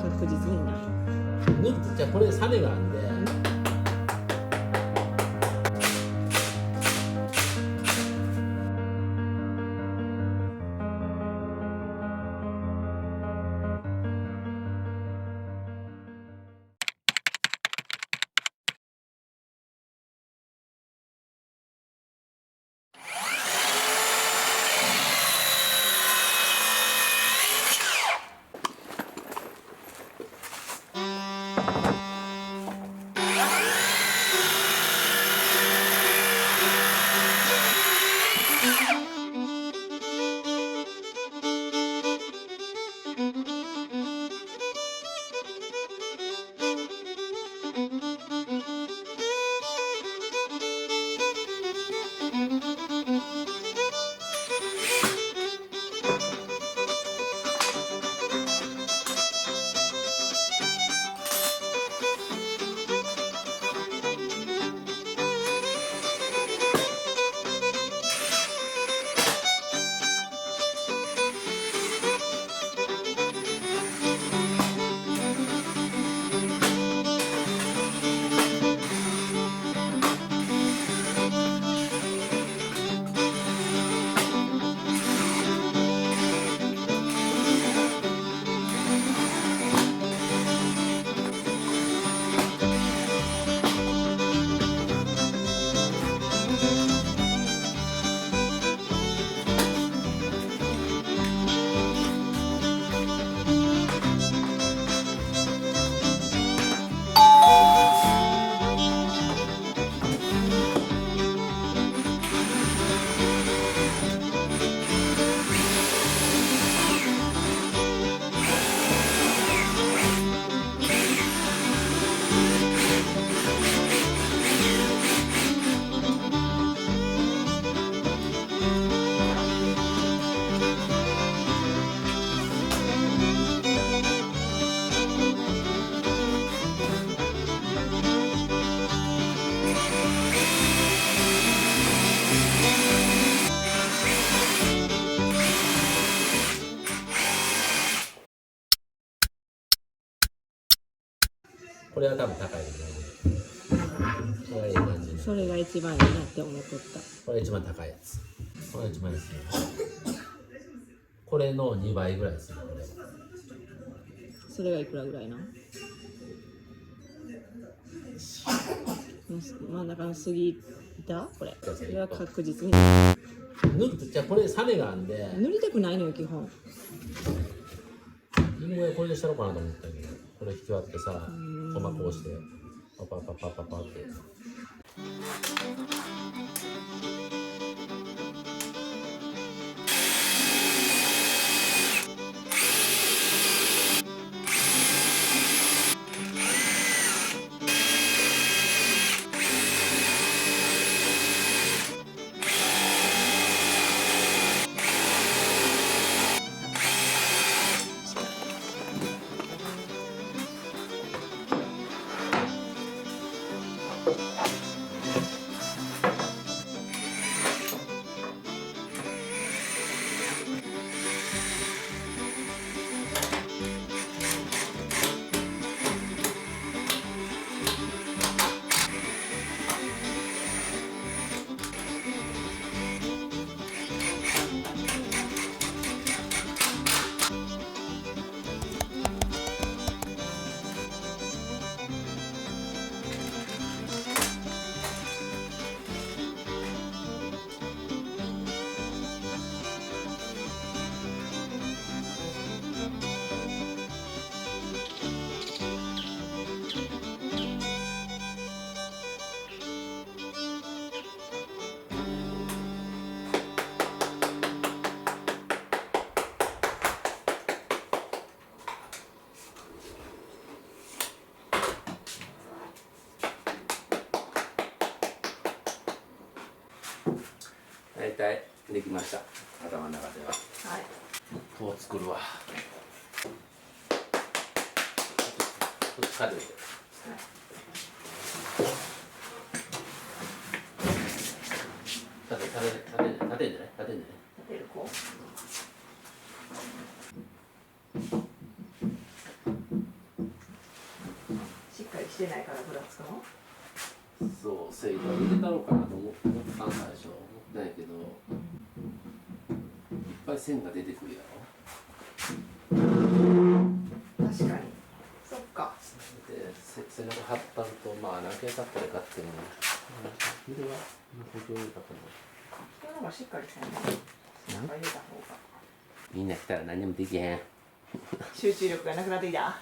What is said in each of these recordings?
確実にない。じゃあこれサネがあるんで、これは多分高いですね。これはいい感じ。それが一番いいなって思っとった。これ一番高いやつ。これ一番いいですね。これの2倍ぐらいですね。これそれがいくらぐらいな？真ん中の杉板？これは確実にじゃあこれサネがあるんで塗りたくないのよ基本。犬小屋これでしたろうかなと思ったけど、これ引き割ってさ、細こうしてパパパパパパって。大体できました。頭の中では。はい。こう作るわ。軽いで。立てんじゃない？立てるこう。これ入れたろうかなと思ったん最初。思ってないけど、いっぱい線が出てくるやろ。確かに。そっか。で、背中張ったのと、まあ何回経ったらかっても、見るわ、補助入れたと思う。それの方がしっかりせんね。なんか入れた方が。みんな来たら何でもできへん。集中力がなくなってきた。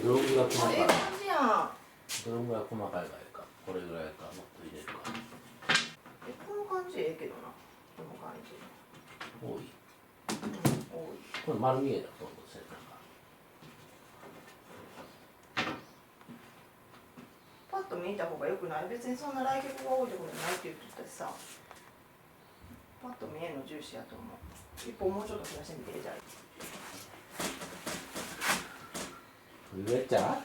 どのぐらい細かい？ええ感じやん。どのぐらい細かいがいいか、これぐらいか、もっと入れるか。この感じええけどな。この感じ。多い。多い。これ丸見えだと思う、背中。パッと見た方がよくない。別にそんな来客が多いところないって言ってたしさ。パッと見えるの重視やと思う。一本もうちょっと増やしてみてじゃあ。上ちゃう？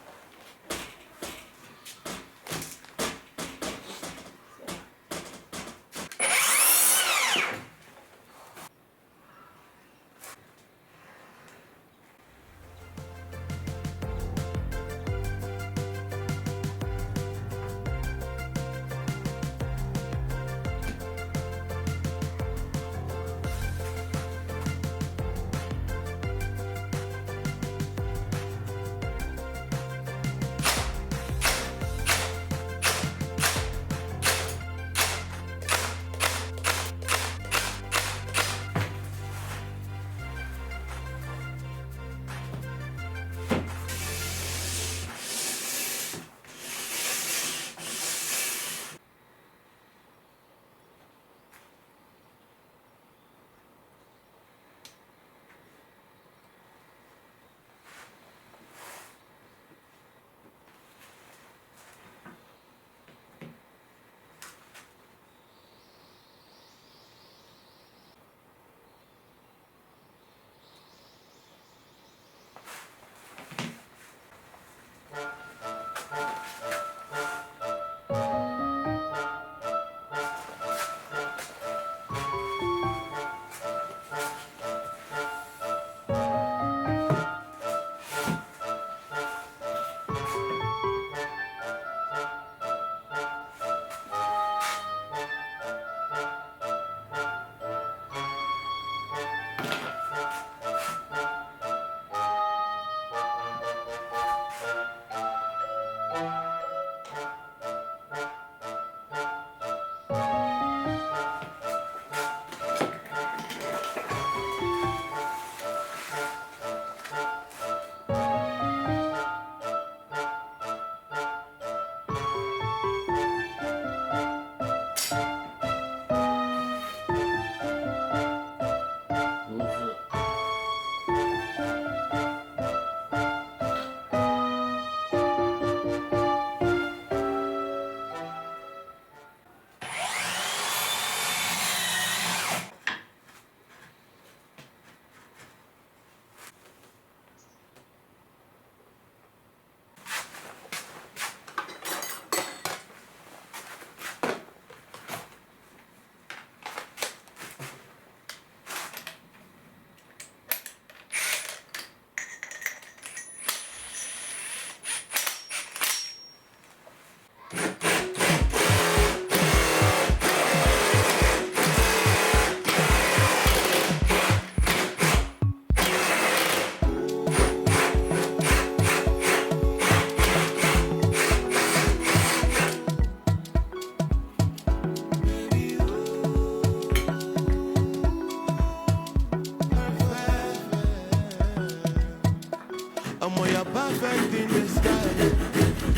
perfect in disguise.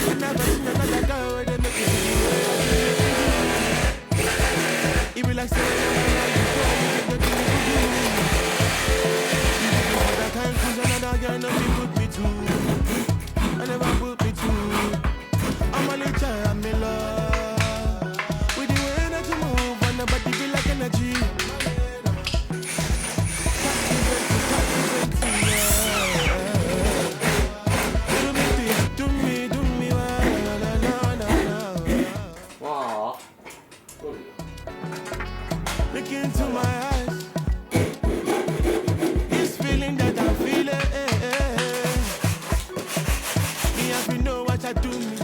I never seen another girl where they make me feel. It be like saying you go, you that time comes another girl, no me put me to. I never put me to. I'm a little, I'm in love with the way that you move, and nobody feel like energy. Look into my eyes. This feeling that I'm feeling. Me have you know what I do me.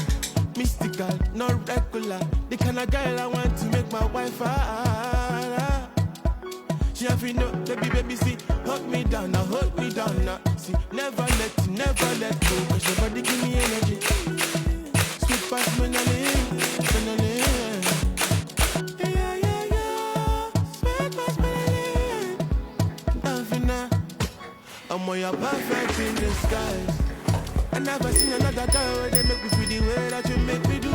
Mystical, not regular. The kind of girl I want to make my wife. She have you know, baby, see, hold me down now, hold me down now. See, never let go, cause your body give me energy. Sweet past me, I'm on your perfect in disguise. I never seen another girl where they make me feel the way that you make me do.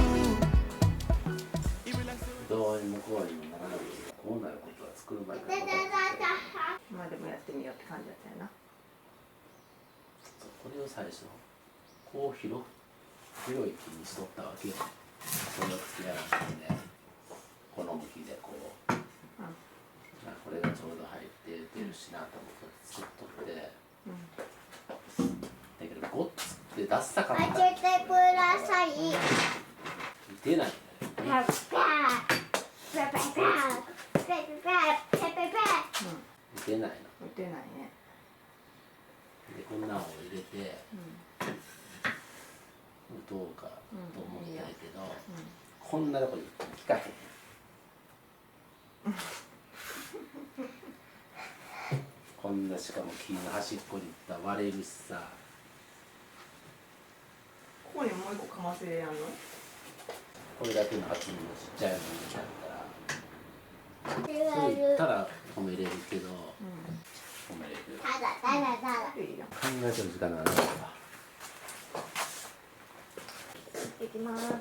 どうにもこうにもならないけど、こうなることは作る前から分かってて、まあでもやってみようって感じだったよな。これを最初こう広い木にしとったわけよ。これをつけやらなくてね、この向きでこう、これがちょうど入って出るしなと思って作っとって、だけどごっつって出したかったら開けてください。出ないんだよね。出ないの。打てないね。でこんなのを入れて、打とうかと思ったんやけど、こんなとこに聞かへん。こんなしかも木の端っこにいったら割れるしさ。ここにもう一個かませやんの？これだけの厚みのちっちゃいのになったら、そう言ったら褒めれるけど、褒めれる。ただ。いいよ。考えてる時間がないわ。いきます。はい。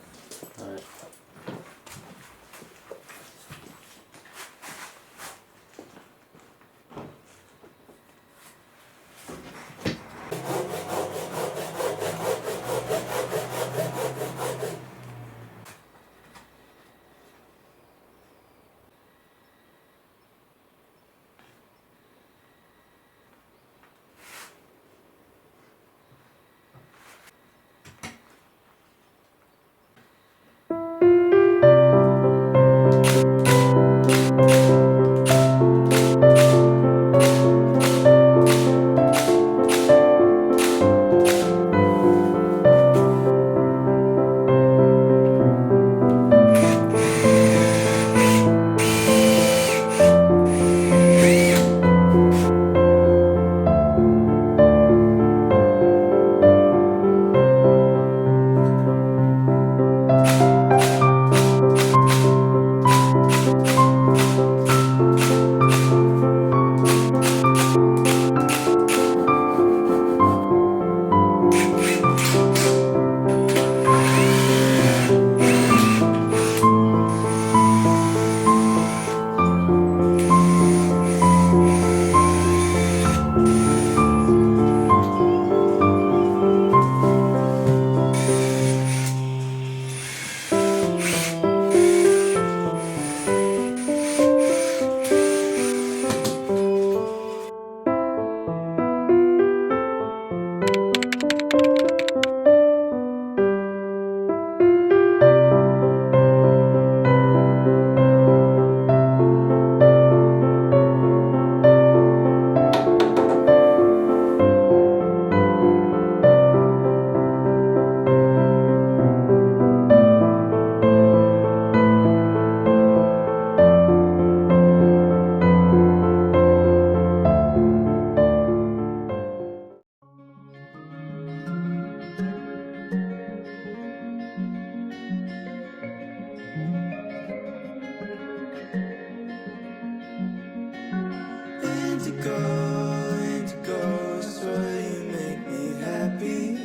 Indigo, indigo, so you make me happy.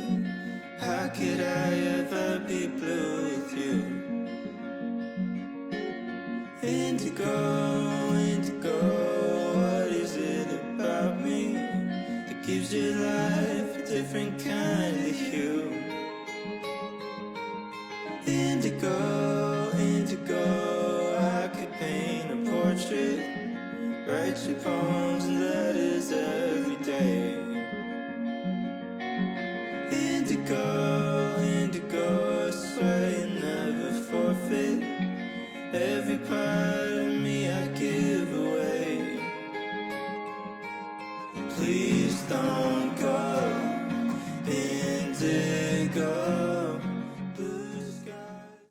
How could I ever be blue with you? Indigo, indigo, what is it about me that gives your life a different kind of hue? Indigo, indigo, I could paint a portrait, write your poems and letters every day. Indigo,